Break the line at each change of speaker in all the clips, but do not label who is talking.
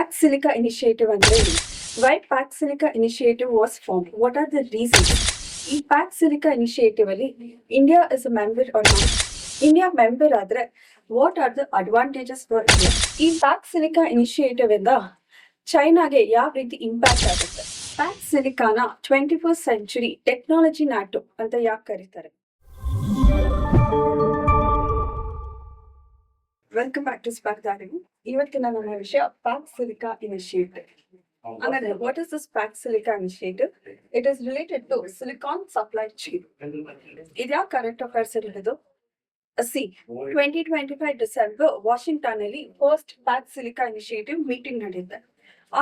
Pact Silica Initiative and why Pact Silica Initiative was formed? What are the reasons? ಈ Pact Silica Initiative ಅಲ್ಲಿ India is a member or not? India member ಆದ್ರೆ what are the advantages for India? ಈ Pact Silica Initiative ಇಂದ ಚೈನಾಗೆ ಯಾವ ರೀತಿ impact ಆಗುತ್ತೆ? Pact Silicaನ 21st century technology ನಾಟು ಅಂತ ಯಾಕೆ ಕರೀತಾರೆ? Welcome back to Spardharivu. ಇವತ್ತಿನ ನಮ್ಮ ವಿಷಯ Pact Silica Initiative. Another, what is this Pact Silica Initiative? It is related to silicon supply chain. Idya current affairs iradu. See, 2025 December, Washington ali first Pact Silica Initiative meeting nadidde.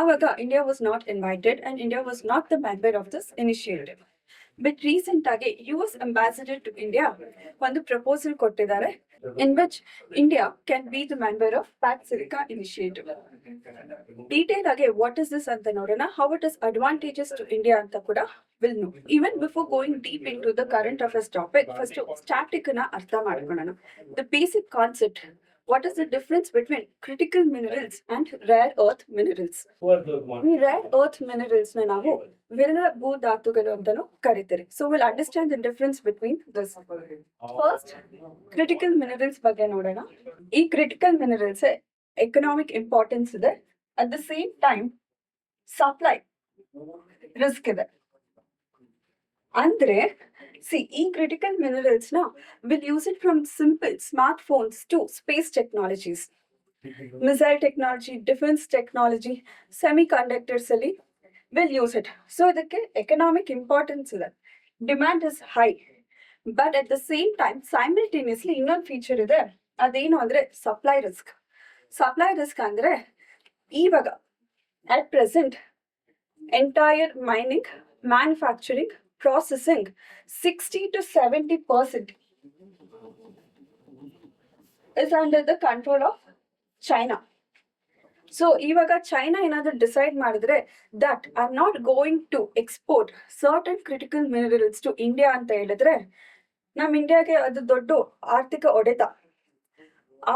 Avaga India was not invited and India was not the member of this initiative. But recent age US ambassador to India ಒಂದು proposal ಕೊಟ್ಟಿದ್ದಾರೆ in which India can be the member of Pact Silica Initiative. Detail age what is this anta nodona, how it is advantages to India anta kuda will know. Even before going deep into the current affairs topic, first static na artha madkonana. The basic concept, what is the difference between critical minerals and rare earth minerals? ಈ rare earth minerals na ನಾವು ವಿರಳ ಭೂ ಧಾತುಗಳು ಅಂತಾನು ಕರೀತಾರೆ. So we'll understand the difference between this. First, critical minerals ಬಗ್ಗೆ ನೋಡೋಣ. ಈ critical minerals economic importance ಇದೆ. At the same time, supply risk ಇದೆ. ಅಂದ್ರೆ ಈ critical minerals na will use it from simple smartphones to space technologies, missile technology, defense technology, semiconductors ali will use it. So ಇದಕ್ಕೆ economic importance ಇದೆ. Demand is high, but at the same time simultaneously ಇನ್ನೊಂದು feature ಇದೆ. ಅದೇನು ಅಂದ್ರೆ supply risk. Supply risk ಅಂದ್ರೆ ಇವಾಗ at present entire mining, manufacturing, processing 60 to 70% is under the control of China. So ಇವಾಗ China ಏನಾದರೂ decide ಮಾಡಿದ್ರೆ that I am not going to export certain critical minerals to India ಅಂತ ಹೇಳಿದ್ರೆ ನಮ್ಮ ಇಂಡಿಯಾಗೆ ಅದು ದೊಡ್ಡ ಆರ್ಥಿಕ ಹೊಡೆತ.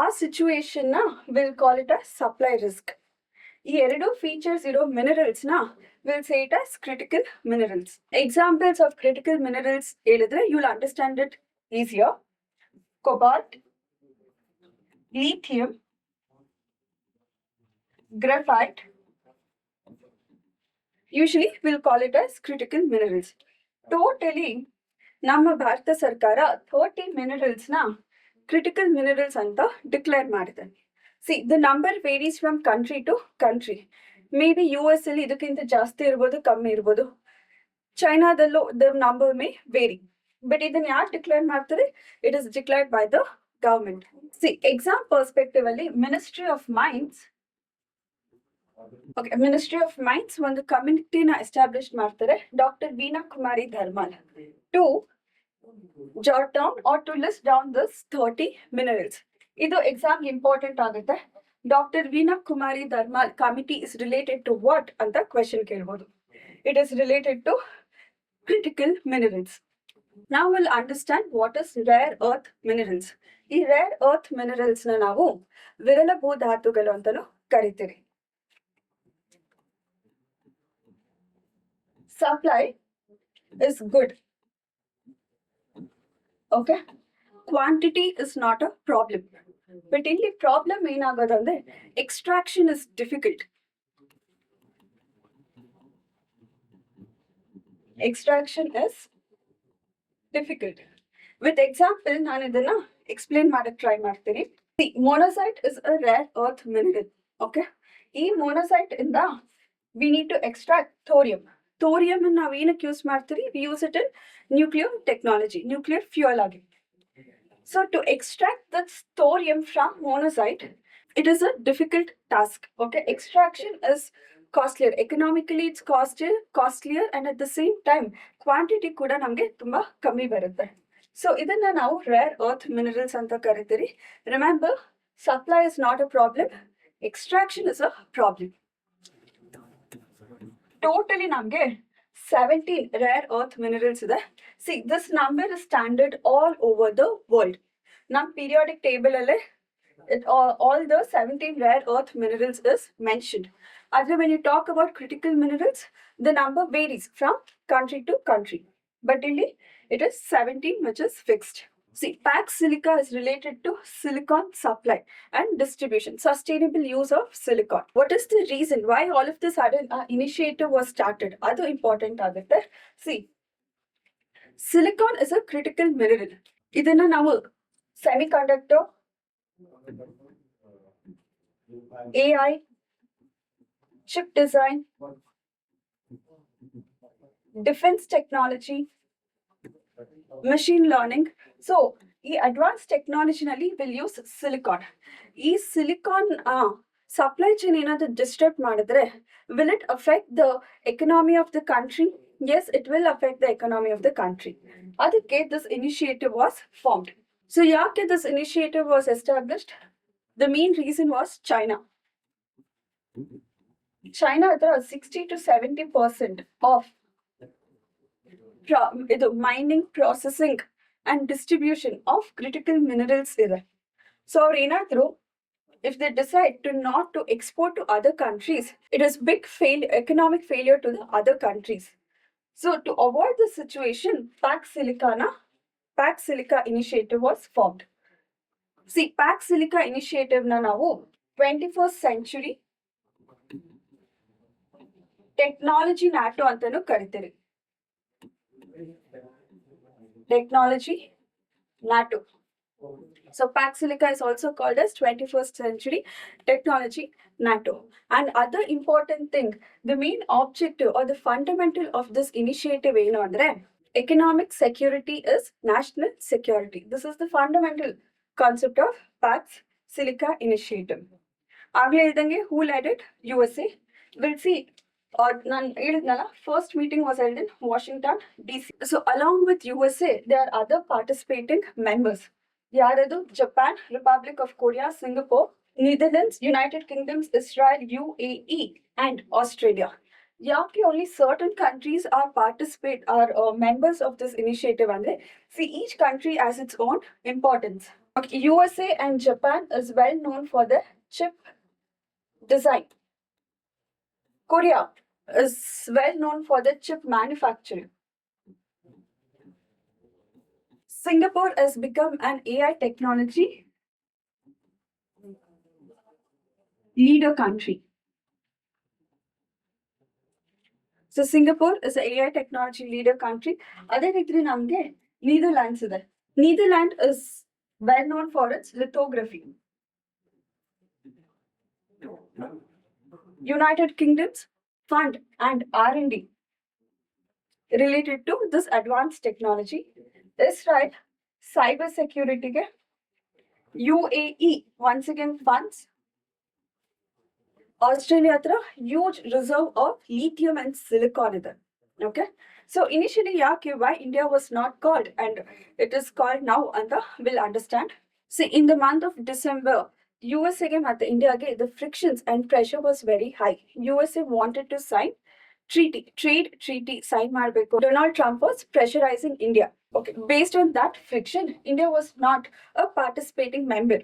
ಆ ಸಿಚುವೇಶನ್ ನ will call it as supply risk. ಈ ಎರಡು ಫೀಚರ್ಸ್ ಇರೋ ಮಿನರಲ್ಸ್ ನ will say it as critical minerals. Examples of critical minerals ಹೇಳಿದ್ರೆ you will understand it easier. Cobalt, lithium, graphite, usually we'll call it as critical minerals. Totally ನಮ್ಮ ಭಾರತ ಸರ್ಕಾರ 30 minerals ನ critical minerals ಅಂತ declare ಮಾಡಿದೆ. The number varies from country to country. Maybe US ಅಲ್ಲಿ ಇದಕ್ಕಿಂತ ಜಾಸ್ತಿ ಇರ್ಬೋದು, ಕಮ್ಮಿ ಇರ್ಬೋದು. ಚೈನಾದಲ್ಲೂ the number may vary. But ಇದನ್ನ ಯಾರು ಡಿಕ್ಲೇರ್ ಮಾಡ್ತಾರೆ? It is declared by the government. Exam perspective ಅಲ್ಲಿ Ministry of Mines ಒಂದು ಕಮ್ಯುನಿಟಿನ ಎಸ್ಟಾಬ್ಲಿಷ್ ಮಾಡ್ತಾರೆ. Doctor Veena Kumari Dharmal to jot down or to list down this 30 minerals. ಇದು ಎಕ್ಸಾಮ್ ಇಂಪಾರ್ಟೆಂಟ್ ಆಗುತ್ತೆ. Doctor Veena Kumari Dharmal committee is related to what ಅಂತ question ಕೇಳ್ಬೋದು. It is related to critical minerals. Now we'll understand what is rare earth minerals. ಈ rare earth minerals ನ ನಾವು ವಿರಳ ಭೂ ಧಾತುಗಳು ಅಂತಾನು ಕರಿತೀವಿ. Supply is good. Okay? Quantity is not a problem. But ಇಲ್ಲಿ problem ಏನಾಗೋದಂದ್ರೆ extraction is difficult. Extraction is difficult. With example, ನಾನು ಇದನ್ನ ಎಕ್ಸ್ಪ್ಲೇನ್ ಮಾಡಕ್ ಟ್ರೈ ಮಾಡ್ತೀನಿ. Monazite is a rare earth mineral. Okay, ಈ ಮೊನೋಸೈಟ್ ಇಂದ we need to extract thorium. Thorium ನಾವು ಏನಕ್ಕೆ use ಮಾಡ್ತೀವಿ? We use it in nuclear technology, nuclear fuel ಆಗಿ. So to extract that thorium from monazite, it is a difficult task. Okay, extraction is costlier. Economically it's costlier and at the same time quantity ಕೂಡ ನಮಗೆ ತುಂಬಾ ಕಮ್ಮಿ ಬರುತ್ತೆ. So ಇದನ್ನ ನಾವು rare earth minerals ಅಂತ ಕರಿತೀರಿ. Remember, supply is not a problem, extraction is a problem. Totally ನಮಗೆ 17 ರೇರ್ ಅರ್ತ್ ಮಿನರಲ್ಸ್ ಇದೆ. This number is standard all over the world. ನಮ್ಮ ಪೀರಿಯಾಡಿಕ್ ಟೇಬಲ್ ಅಲ್ಲೇ all the 17 rare earth minerals is mentioned. Other when you talk about critical minerals, the number varies from country to country. But Delhi, it is 17, which is fixed. See, Pax Silica is related to silicon supply and distribution, sustainable use of silicon. What is the reason why all of this sudden initiative was started? Other important are there. See, silicon is a critical mineral. ಇದನ್ನ ನಾವು semiconductor, AI, chip design, defense technology, machine learning. So, ಈ advanced technology ನಲ್ಲಿ will use silicon. ಈ silicon supply chain ಏನಾದ್ರು disturb ಮಾಡಿದ್ರೆ, will it affect the economy of the country? Yes, it will affect the economy of the country. ಅದಕ್ಕೆ this initiative was formed. So, ಯಾಕೆ this initiative was established? The main reason was China. China ಹತ್ರ 60 to 70% of mining, processing and distribution of critical minerals ಇದೆ. So ಅವ್ರು ಏನಾದ್ರು if they decide to not to export to other countries, it is big economic failure to the other countries. So to avoid this situation, Pax Silica initiative was formed. See, Pax Silica initiative na ನಾವು 21st century technology NATO ಅಂತಾನು ಕರಿತೀವಿ. Technology NATO. So Pax Silica is also called as 21st century technology NATO. And other important thing, the main objective or the fundamental of this initiative ಏನು ಅಂದ್ರೆ economic security is national security. This is the fundamental concept of Pax Silica initiative. ಆಗ್ಲೇ ಹೇಳ್ದಂಗೆ who led it? USA. We'll see. ನಾನು ಹೇಳಿದ್ನಲ್ಲ, first meeting was held in Washington, DC. So along with USA, there are other participating members. ಯಾರದು? Japan, Republic of Korea, Singapore, Netherlands, United Kingdoms, Israel, UAE, and Australia. ಯಾಕೆ only certain countries are members of this initiative ಅಂದ್ರೆ, see, each country has its own importance. Okay, USA and Japan is well known for their chip design. Korea is well known for the chip manufacturing. Singapore has become an AI technology leader country. So Singapore is an AI technology leader country. ಅದೇ ರೀತಿ ನಮಗೆ Netherlands ಇದೆ. Netherlands is well known for its lithography. United Kingdom's fund and R&D related to this advanced technology. Israel, cyber security. UAE, once again, funds. Australia hatra huge reserve of lithium and silicon ಇದೆ. Okay, so initially why India was not called and it is called now and will understand. See, in the month of December, USA and India, the frictions and pressure was very high. USA wanted to sign trade treaty sign ಮಾಡಬೇಕು. Donald Trump was pressurizing India. Okay, based on that friction, India was not a participating member.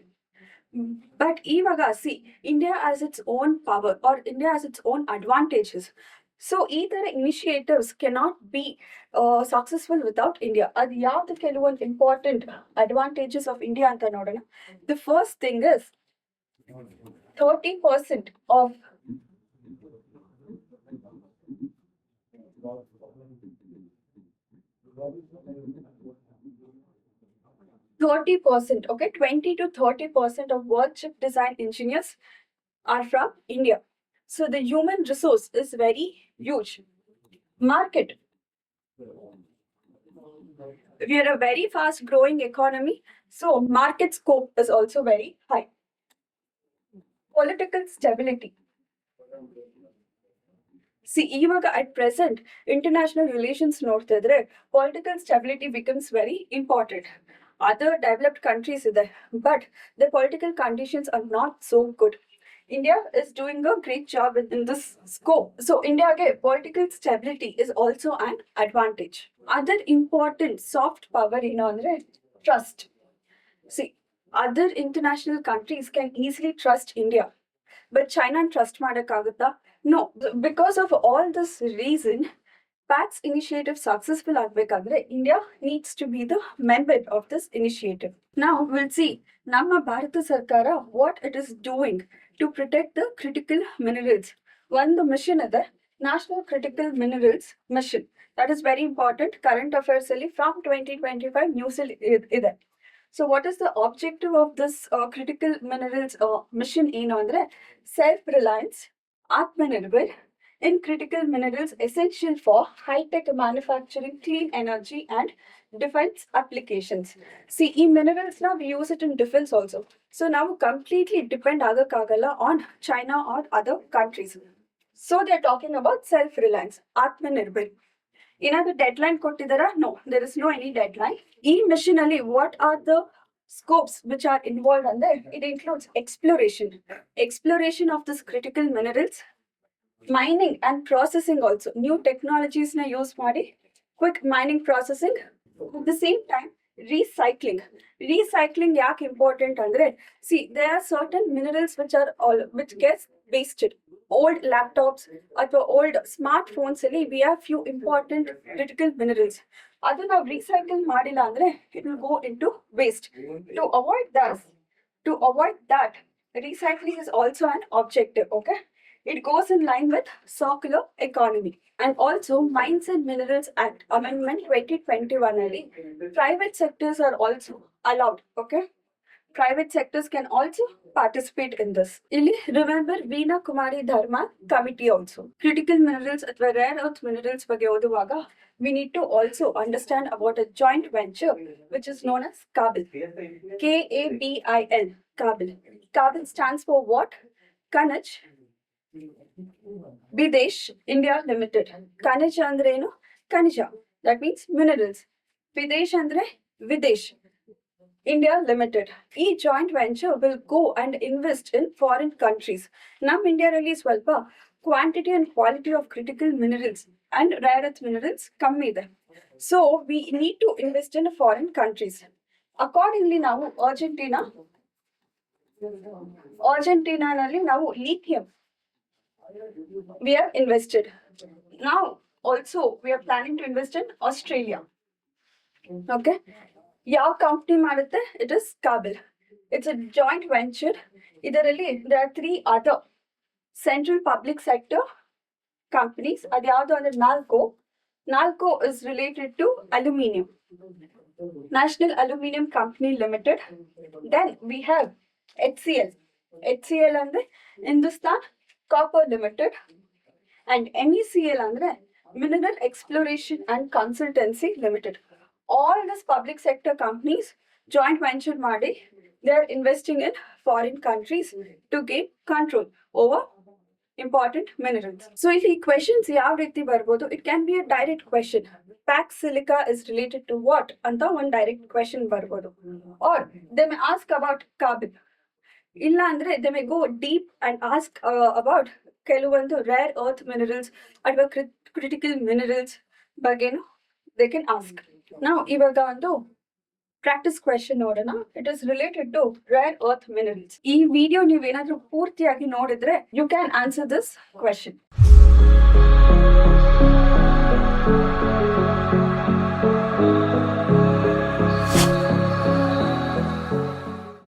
But ivaga, see, India has its own power or India has its own advantages. So either initiatives cannot be successful without India. Ad yavdu ಕೆಲವೊಂದು important advantages of India ಅಂತ ನೋಡೋಣ. The first thing is 30% of 30%, okay, 20 to 30% of world chip design engineers are from India. So the human resource is very huge. Market. We are a very fast growing economy, so market scope is also very high. Political stability. See, ivaga at present, international relations ನೋಡ್ತಿದ್ರೆ political stability becomes very important. Other developed countries ಇದೆ, but the political conditions are not so good. India is doing a great job in this scope. So India political stability is also an advantage. Other important soft power ಏನಂದ್ರೆ trust. See, other international countries can easily trust India. But ಚೈನಾನ್ trust ಮಾಡೋಕ್ಕಾಗುತ್ತಾ? No. Because of all this reason, Pax initiative successful ಆಗಬೇಕಂದ್ರೆ India needs to be the member of this initiative. ನಾವು will see ನಮ್ಮ ಭಾರತ ಸರ್ಕಾರ what it is doing to protect the critical minerals. ಒಂದು mission ಇದೆ, national critical minerals mission. That is very important. Current affairs ಅಲ್ಲಿ from 2025 news ಅಲ್ಲಿ ಇದೆ. So what is the objective of this critical minerals mission ಏನು ಅಂದ್ರೆ self Reliance, Atmanirbhar in critical minerals essential for high-tech manufacturing, clean energy and defense applications. See, in minerals now we use it in defense also. So now completely depend agakagala on China or other countries. So they are talking about self-reliance, Atmanirbhar. Inadu deadline kottidara? No, there is no any deadline. In mission ali, what are the scopes which are involved in there? It includes exploration of this critical minerals, mining and processing also. New technologies na use ಮಾಡಿ quick mining processing. At the same time, recycling ಯಾಕೆ important ಅಂದ್ರೆ, see, there are certain minerals which gets wasted. Old laptops ಅಥವಾ old smartphones ಅಲ್ಲಿ we have few important critical minerals. ಅದು ನಾವು recycle ಮಾಡಿಲ್ಲ ಅಂದ್ರೆ it will go into waste. To avoid that, recycling is also an objective. Okay, it goes in line with circular economy. And also Mines and Minerals Act Amendment 2021 ali, private sectors are also allowed. Okay, private sectors can also participate in this. Illi remember Veena Kumari Dharma committee also. Critical minerals athwa rare earth minerals ಬಗ್ಗೆ ಓದುವಾಗ we need to also understand about a joint venture which is known as KABIL. KABIL. KABIL. KABIL stands for what? Khanaj Videsh India Limited. Khanaj andre enu? Khanija. That means minerals. Videsh andre Videsh India Limited. Each joint venture will go and invest in foreign countries. Nam India really ಸ್ವಲ್ಪ quantity and quality of critical minerals and rare earth minerals ಕಮ್ಮಿ ಇದೆ. So we need to invest in foreign countries. Accordingly ನಾವು ಅರ್ಜೆಂಟೀನಾನಲ್ಲಿ ನಾವು lithium we have invested. Now also we are planning to invest in Australia. Okay, ಯಾವ company ಮಾಡುತ್ತೆ? It is KABIL. It's a joint venture. ಇದರಲ್ಲಿ there are 3 other central public sector companies. ಅದ್ಯಾವುದು ಅಂದ್ರೆ ನಾಲ್ಕು is related to aluminium. National Aluminium Company Limited. Then we have HCL ಅಂದ್ರೆ Hindustan Copper Limited, and MECL andre Mineral Exploration and Consultancy Limited. All these public sector companies joint venture ಮಾಡಿ they are investing in foreign countries to gain control over important minerals. So if ಈ questions ಯಾವ ರೀತಿ ಬರ್ಬೋದು? It can be a direct question. Pax silica is related to what ಅಂತ ಒಂದು direct question ಬರ್ಬೋದು. Or they may ask about KABIL. ಇಲ್ಲ ಅಂದ್ರೆ they may go deep and ask about ಕೆಲವೊಂದು ರೇರ್ ಅರ್ತ್ ಮಿನರಲ್ಸ್ ಅಥವಾ ಕ್ರಿಟಿಕಲ್ ಮಿನರಲ್ಸ್ ಬಗ್ಗೆನು they can ask. ನಾವು ಇವಾಗ ಒಂದು ಪ್ರಾಕ್ಟೀಸ್ ಕ್ವೆಶ್ಚನ್ ನೋಡೋಣ. It is related to rare earth minerals. ಈ ವಿಡಿಯೋ ನೀವೇನಾದ್ರೂ ಪೂರ್ತಿಯಾಗಿ ನೋಡಿದ್ರೆ you can answer this question.